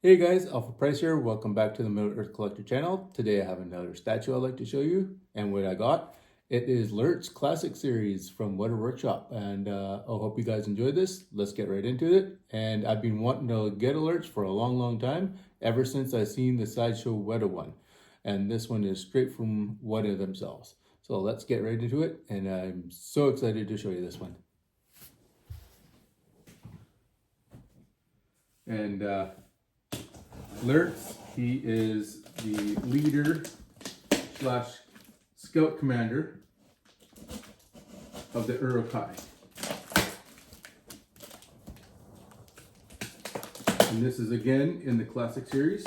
Hey guys, Alpha Price here. Welcome back to the Middle Earth Collector channel. Today I have another statue I'd like to show you, and what I got. It is Lurtz Classic Series from Weta Workshop, and I hope you guys enjoy this. Let's get right into it. And I've been wanting to get a Lurtz for a long time, ever since I seen the Sideshow Weta one. And this one is straight from Weta themselves. So let's get right into it, and I'm so excited to show you this one. And Lurtz, he is the leader slash scout commander of the Uruk-Hai. And this is again in the classic series.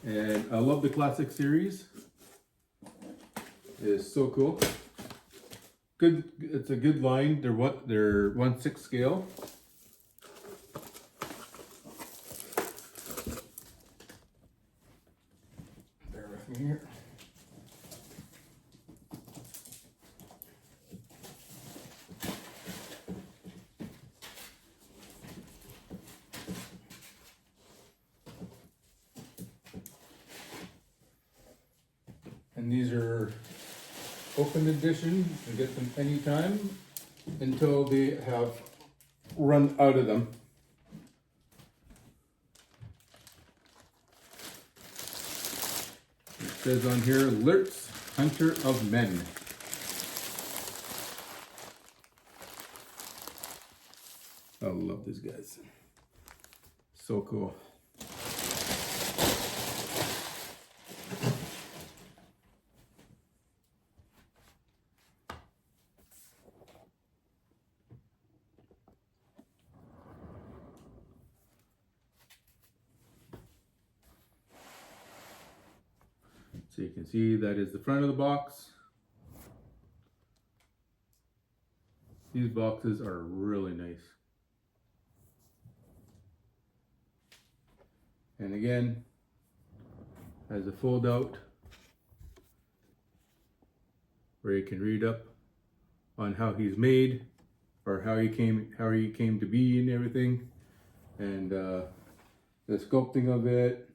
And I love the classic series. It is so cool. Good, it's a good line. They're 1/6 scale. Here. And these are open edition. You can get them anytime until they have run out of them. It says on here, Lurtz Hunter of Men. I love these guys. So cool. So you can see that is the front of the box. These boxes are really nice. And again, has a fold out where you can read up on how he's made or how he came to be and everything, and the sculpting of it,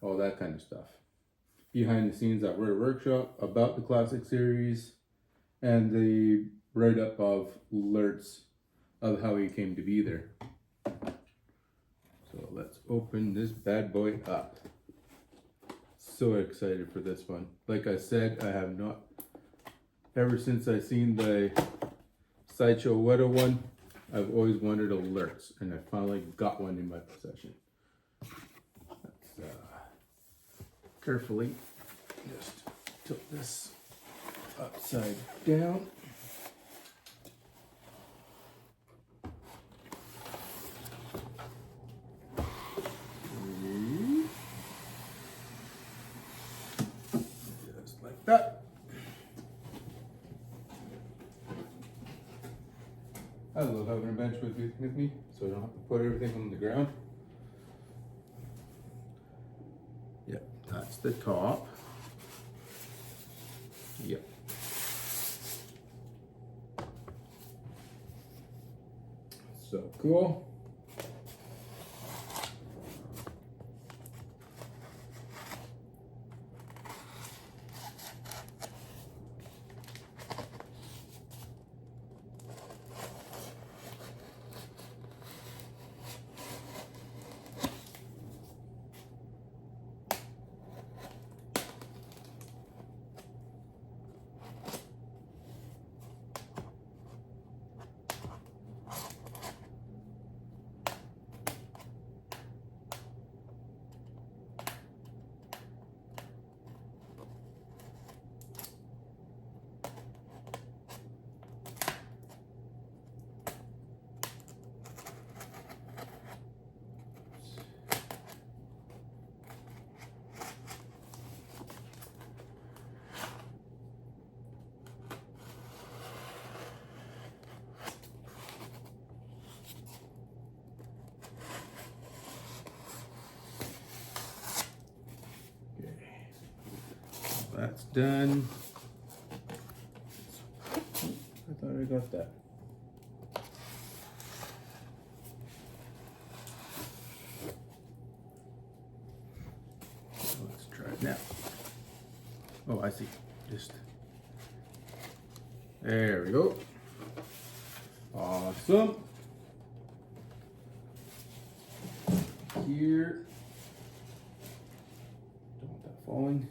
all that kind of stuff. Behind the scenes at Weta Workshop about the classic series, and the write-up of Lurtz of how he came to be there. So let's open this bad boy up. So excited for this one. Like I said, I have not, ever since I seen the Sideshow Weta one, I've always wanted a Lurtz, and I finally got one in my possession. Let's carefully just tilt this upside down. Just like that. I love having a bench with me, so I don't have to put everything on the ground. Yep, that's the top. Yep. So cool. That's done. I thought I got that. Oh, I see. Just there we go. Awesome. Here. Don't want that falling.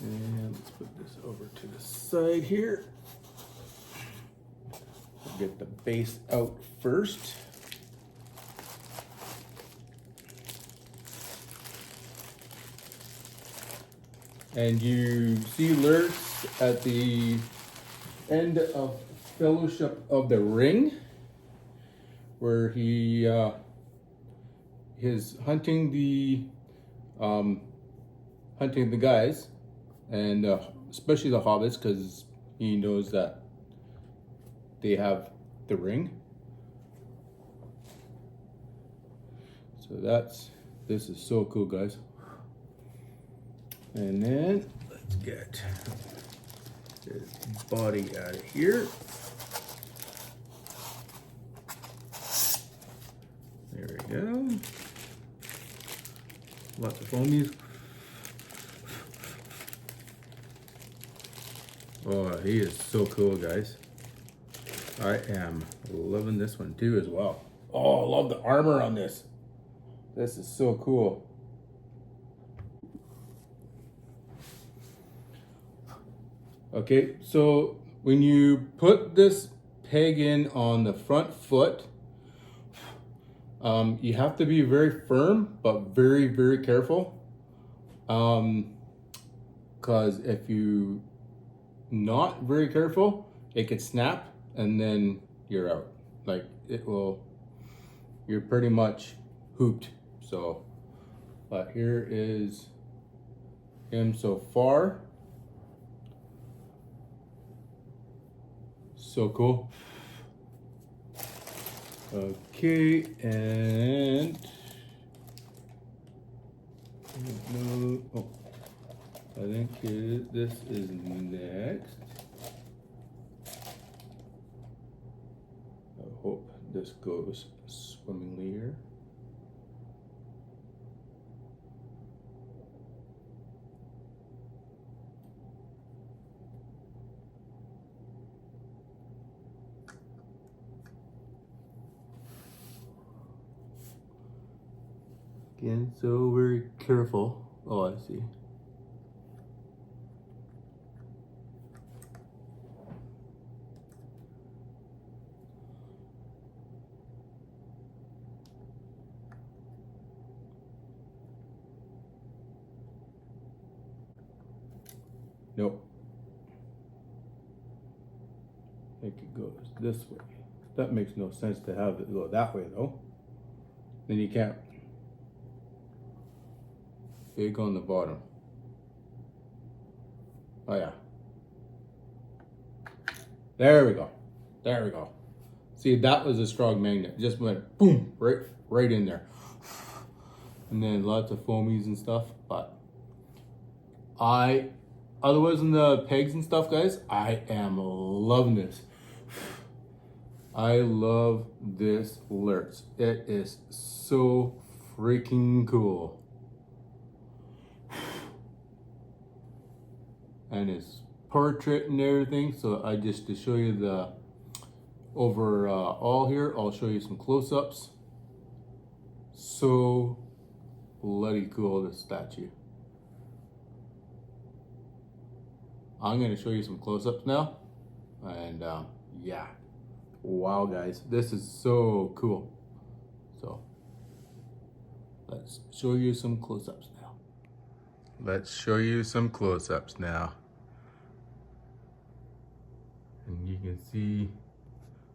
And let's put this over to the side here. Get the base out first. And you see Lurtz at the end of Fellowship of the Ring, where he is hunting the guys, and especially the hobbits, because he knows that they have the ring. So this is so cool, guys. And then let's get his body out of here. There we go. Lots of foamies. Oh, he is so cool, guys. I am loving this one too as well. Oh, I love the armor on this. This is so cool. Okay, so when you put this peg in on the front foot, you have to be very firm, but very, very careful. Because if you not very careful, it could snap and then you're out. Like you're pretty much hooped. So, but here is him so far. So cool. Okay, and oh, I think this is next. I hope this goes swimmingly here. Again, so very careful. Oh, I see. Nope. I think it goes this way. That makes no sense to have it go that way though. Then you can't. Big on the bottom. Oh yeah. There we go. There we go. See, that was a strong magnet. It just went boom, right in there. And then lots of foamies and stuff. But otherwise than the pegs and stuff, guys, I am loving this. I love this Lurtz. It is so freaking cool. And his portrait and everything. So I just, to show you the overall here, I'll show you some close-ups. So bloody cool, this statue. I'm gonna show you some close-ups now. And yeah, wow guys, this is so cool. So let's show you some close-ups now. Let's show you some close-ups now. And you can see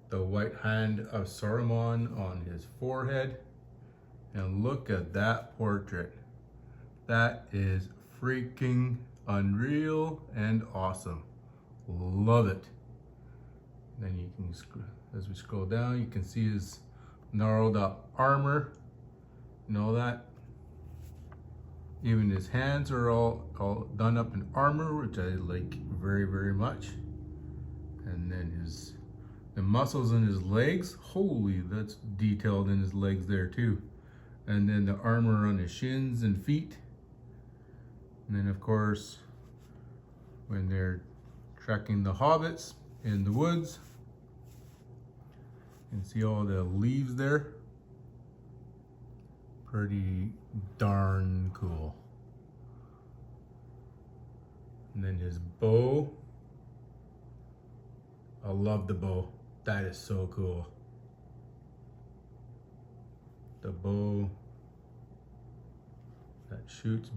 the white hand of Saruman on his forehead. And look at that portrait. That is freaking unreal and awesome. Love it. Then you can, as we scroll down, you can see his gnarled up armor and all that. Even his hands are all done up in armor, which I like very, very much. And then the muscles in his legs, holy, that's detailed in his legs there too. And then the armor on his shins and feet. And then of course, when they're tracking the hobbits in the woods, you can see all the leaves there. Pretty darn cool. And then his bow. I love the bow. That is so cool. The bow that shoots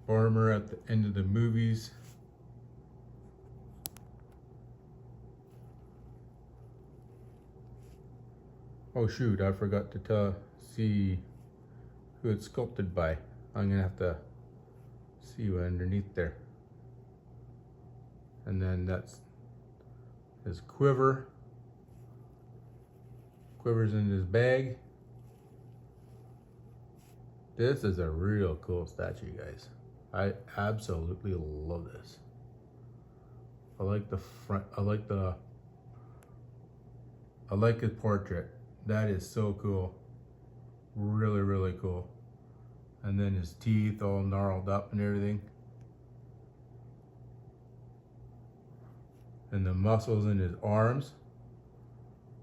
Boromir at the end of the movies. Oh shoot, I forgot to see who it's sculpted by. I'm gonna have to see what underneath there. And then that's his quiver. Quiver's in his bag. This is a real cool statue, guys. I absolutely love this. I like the front, I like his portrait. That is so cool. Really, really cool. And then his teeth all gnarled up and everything. And the muscles in his arms.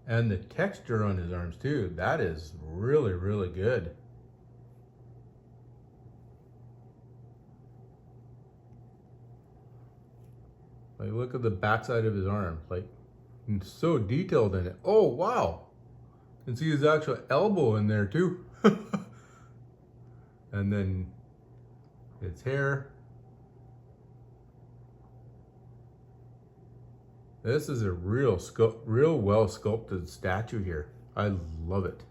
And the texture on his arms too. That is really, really good. Like, look at the backside of his arm. Like, it's so detailed in it. Oh, wow. You can see his actual elbow in there too. And then his hair. This is a real well sculpted statue here. I love it.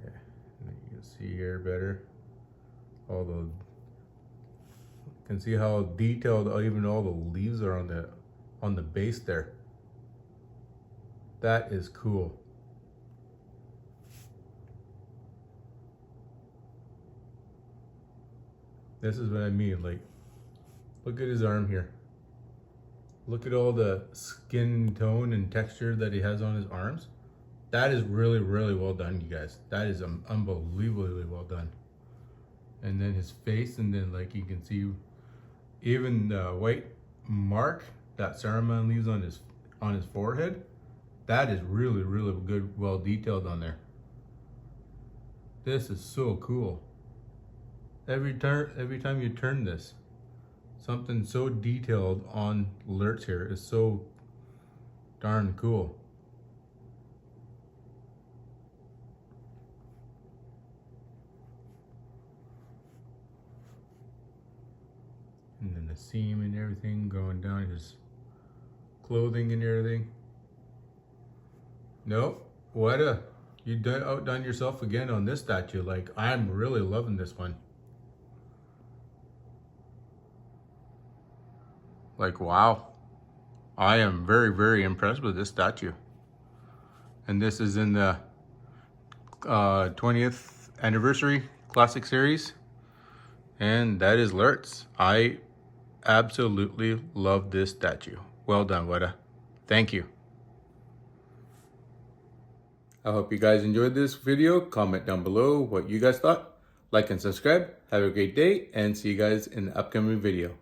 You can see here better. All the, you can see how detailed even all the leaves are on the base there. That is cool. This is what I mean, like, look at his arm here. Look at all the skin tone and texture that he has on his arms. That is really, really well done, you guys. That is unbelievably well done. And then his face, and then like you can see even the white mark that Saruman leaves on his forehead. That is really, really good, well detailed on there. This is so cool. Every time you turn this, something so detailed on Lurtz here is so darn cool. And then the seam and everything going down his clothing and everything. Nope, Weta, you outdone yourself again on this statue. Like, I'm really loving this one. Like, wow. I am very, very impressed with this statue. And this is in the 20th Anniversary Classic Series. And that is Lurtz. I absolutely love this statue. Well done, Weta. Thank you. I hope you guys enjoyed this video. Comment down below what you guys thought. Like and subscribe. Have a great day, and see you guys in the upcoming video.